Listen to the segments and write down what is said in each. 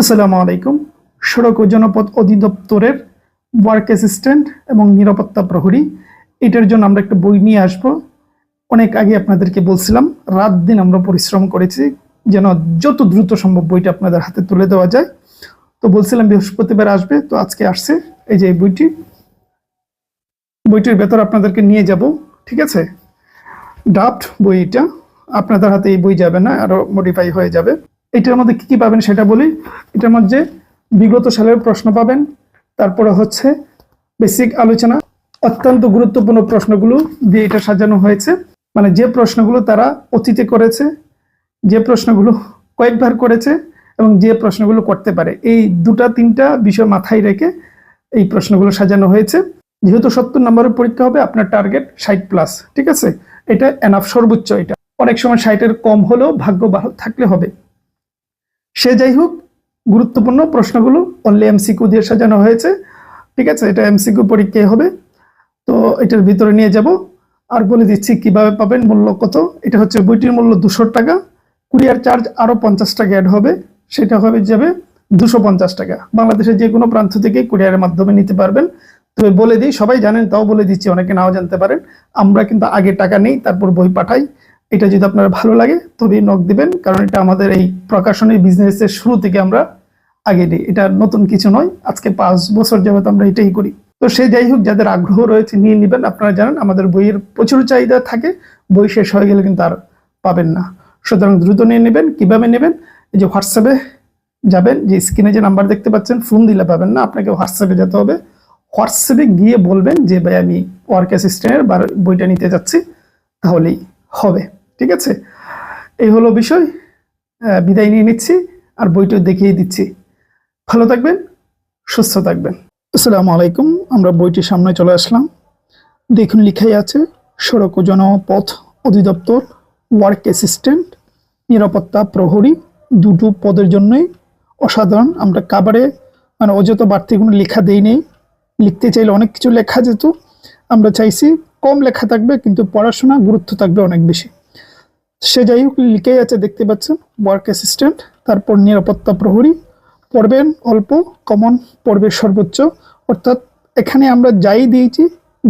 আসসালামু আলাইকুম। সড়ক ও জনপথ অধিদপ্তরের ওয়ার্ক অ্যাসিস্ট্যান্ট এবং নিরাপত্তা প্রহরী এটার জন্য আমরা একটা বই নিয়ে আসব। অনেক আগে আপনাদেরকে বলছিলাম, রাত দিন আমরা পরিশ্রম করেছি যেন যত দ্রুত সম্ভব বইটা আপনাদের হাতে তুলে দেওয়া যায়। তো বলছিলাম বৃহস্পতিবার আসবে, তো আজকে আসছে। এই যে বইটির ভেতর আপনাদেরকে নিয়ে যাব, ঠিক আছে। ড্রাফট বইটা আপনাদের হাতে এই বই যাবে না, আরো মডিফাই হয়ে যাবে। এটার মধ্যে কি কি পাবেন সেটা বলি। এটার মধ্যে বিগত সালের প্রশ্ন পাবেন, তারপরে হচ্ছে বেসিক আলোচনা, অত্যন্ত গুরুত্বপূর্ণ প্রশ্নগুলো দিয়ে এটা সাজানো হয়েছে। মানে যে প্রশ্নগুলো তারা অতীতে করেছে, যে প্রশ্নগুলো কয়েকবার করেছে এবং যে প্রশ্নগুলো করতে পারে, এই দুটা তিনটা বিষয় মাথায় রেখে এই প্রশ্নগুলো সাজানো হয়েছে। যেহেতু 70 নম্বরের পরীক্ষা হবে, আপনার টার্গেট 60+, ঠিক আছে। এটা এনাফ, সর্বোচ্চ। এটা অনেক সময় 60-এর কম হলেও ভাগ্য ভালো থাকলে হবে। সে যাই হোক, গুরুত্বপূর্ণ প্রশ্নগুলো অনলি এমসিকিউ দিয়ে সাজানো হয়েছে, ঠিক আছে। এটা এমসিকিউ পরীক্ষায় হবে। তো এটার ভিতরে নিয়ে যাব আর বলে দিচ্ছি কিভাবে পাবেন, মূল্য কত। এটা হচ্ছে বইটির মূল্য 200 টাকা, কুরিয়ার চার্জ আরো 50 টাকা অ্যাড হবে, সেটা যাবে 250 টাকা। বাংলাদেশের যে কোনো প্রান্ত থেকে কুরিয়ারের মাধ্যমে নিতে পারবেন। তবে বলে দিই, সবাই জানেন তাও বলে দিচ্ছি, অনেকে নাও জানতে পারেন, আমরা কিন্তু আগে টাকা নেই, তারপর বই পাঠাই। এটা যদি আপনার ভালো লাগে তবেই নক দিবেন, কারণ এটা আমাদের এই প্রকাশনী বিজনেসের শুরু থেকে আমরা আগে দিই। এটা নতুন কিছু নয়, আজকে 5 বছর যাবত আমরা এটাই করি। তো সে যাই হোক, যাদের আগ্রহ রয়েছে নিয়ে নেবেন। আপনারা জানেন আমাদের বইয়ের প্রচুর চাহিদা থাকে, বই শেষ হয়ে গেলে কিন্তু আর পাবেন না। সুতরাং দ্রুত নিয়ে নেবেন। কিভাবে নেবেন? এই যে হোয়াটসঅ্যাপে যাবেন, যে স্ক্রিনে যে নাম্বার দেখতে পাচ্ছেন, ফোন দিলে পাবেন না, আপনাকে হোয়াটসঅ্যাপে যেতে হবে। হোয়াটসঅ্যাপে গিয়ে বলবেন যে ভাই আমি ওয়ার্ক অ্যাসিস্ট্যান্টের বইটা নিতে যাচ্ছি, তাহলেই হবে, ঠিক আছে। এই হলো বিষয়। বিদায় নিয়ে নিচ্ছি আর বইটা দেখিয়ে দিচ্ছি। ভালো থাকবেন, সুস্থ থাকবেন। আসসালামু আলাইকুম। আমরা বইটির সামনে চলে আসলাম। দেখুন, লিখাই আছে সড়ক ও জনপথ অধিদপ্তর ওয়ার্ক অ্যাসিস্ট্যান্ট নিরাপত্তা প্রহরী, দুটো পদের জন্যই অসাধারণ। আমরা কাবারে মানে অযথা বাড়তি কোনো লেখা দেই নেই। লিখতে চাইলে অনেক কিছু লেখা যেত, আমরা চাইছি কম লেখা থাকবে কিন্তু পড়াশোনা গুরুত্ব থাকবে অনেক বেশি। সে যাই হোক, লিখেই আছে, দেখতে পাচ্ছেন ওয়ার্ক অ্যাসিস্ট্যান্ট, তারপর নিরাপত্তা প্রহরী। পড়বেন অল্প, কমন পড়বে সর্বোচ্চ। অর্থাৎ এখানে আমরা যাই দিয়েছি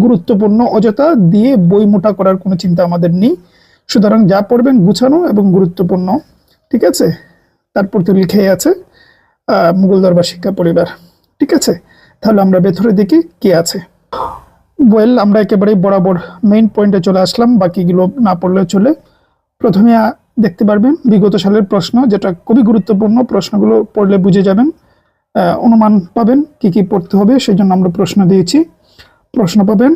গুরুত্বপূর্ণ, অযথা দিয়ে বই মোটা করার কোনো চিন্তা আমাদের নেই। সুতরাং যা পড়বেন গুছানো এবং গুরুত্বপূর্ণ, ঠিক আছে। তারপর তো লিখেই আছে মুঘল দরবার শিক্ষা পরিবার, ঠিক আছে। তাহলে আমরা ভেতরে দেখি কি আছে। ওয়েল, আমরা একেবারে বরাবর মেইন পয়েন্টে চলে আসলাম, বাকিগুলো না পড়লেও চলে। প্রথমে দেখতে পারবেন বিগত সালের প্রশ্ন, যেটা খুবই গুরুত্বপূর্ণ। প্রশ্নগুলো পড়লে বুঝে যাবেন, অনুমান পাবেন কি কি পড়তে হবে, সেই জন্য আমরা প্রশ্ন দিয়েছি। প্রশ্ন পাবেন,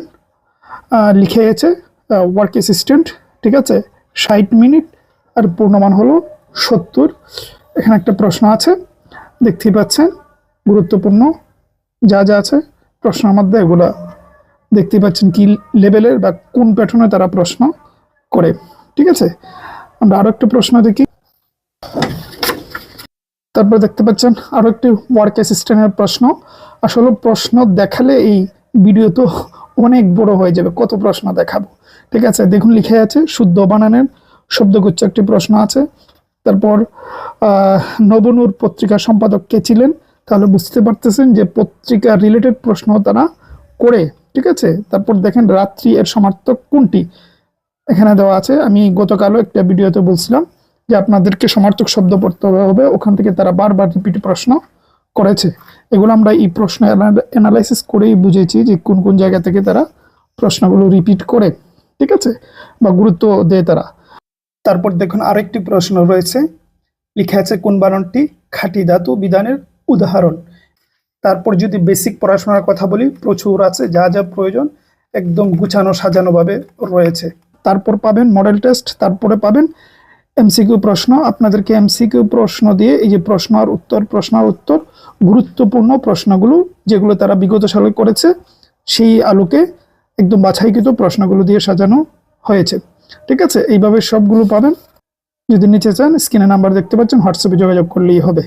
লিখে আছে ওয়ার্ক অ্যাসিস্ট্যান্ট, ঠিক আছে, 60 মিনিট আর পূর্ণমান হলো 70। এখানে একটা প্রশ্ন আছে, দেখতেই পাচ্ছেন, গুরুত্বপূর্ণ যা যা আছে প্রশ্নের মধ্যে, এগুলা দেখতে পাচ্ছেন কি লেভেলের বা কোন প্যাটার্নে তারা প্রশ্ন করে, ঠিক আছে। আমরা আরো একটা প্রশ্ন দেখি। তারপর দেখতে পাচ্ছেন আরো একটি ওয়ার্ক অ্যাসিস্ট্যান্টের প্রশ্ন। আসলে প্রশ্ন দেখালে এই ভিডিও তো অনেক বড় হয়ে যাবে, কত প্রশ্ন দেখাবো, ঠিক আছে। দেখুন, লিখে আছে শুদ্ধ বানানের শব্দগুচ্ছ একটি প্রশ্ন আছে। তারপর নবনূর পত্রিকার সম্পাদক কে ছিলেন, তাহলে বুঝতে পারতেছেন যে পত্রিকা রিলেটেড প্রশ্ন তারা করে, ঠিক আছে। তারপর দেখেন রাত্রি এর সমার্থক কোনটি, এখানে দেওয়া আছে। আমি গতকালও একটা ভিডিওতে বলছিলাম যে আপনাদেরকে সমার্থক শব্দ পড়তে হবে, ওখান থেকে তারা বারবার রিপিট প্রশ্ন করেছে। এগুলো আমরা এই প্রশ্ন অ্যানালাইসিস করেই বুঝেছি যে কোন কোন জায়গা থেকে তারা প্রশ্নগুলো রিপিট করে, ঠিক আছে, বা গুরুত্ব দেয় তারা। তারপর দেখুন আরেকটি প্রশ্ন রয়েছে, লিখে আছে কোন বানানটি খাঁটি ধাতু বিধানের উদাহরণ। তারপর যদি বেসিক পড়াশোনার কথা বলি, প্রচুর আছে, যা যা প্রয়োজন একদম গুছানো সাজানো ভাবে রয়েছে। তারপর পাবেন মডেল টেস্ট, তারপরে পাবেন এমসিকিউ প্রশ্ন। আপনাদেরকে এমসিকিউ প্রশ্ন দিয়ে এই যে প্রশ্ন আর উত্তর গুরুত্বপূর্ণ প্রশ্নগুলো যেগুলো তারা বিগত সালে করেছে, সেই আলোকে একদম বাছাইকৃত প্রশ্নগুলো দিয়ে সাজানো হয়েছে, ঠিক আছে। এইভাবে সবগুলো পাবেন। যদি নিতে চান, স্ক্রিনে নাম্বার দেখতে পাচ্ছেন, হোয়াটসঅ্যাপে যোগাযোগ করলেই হবে।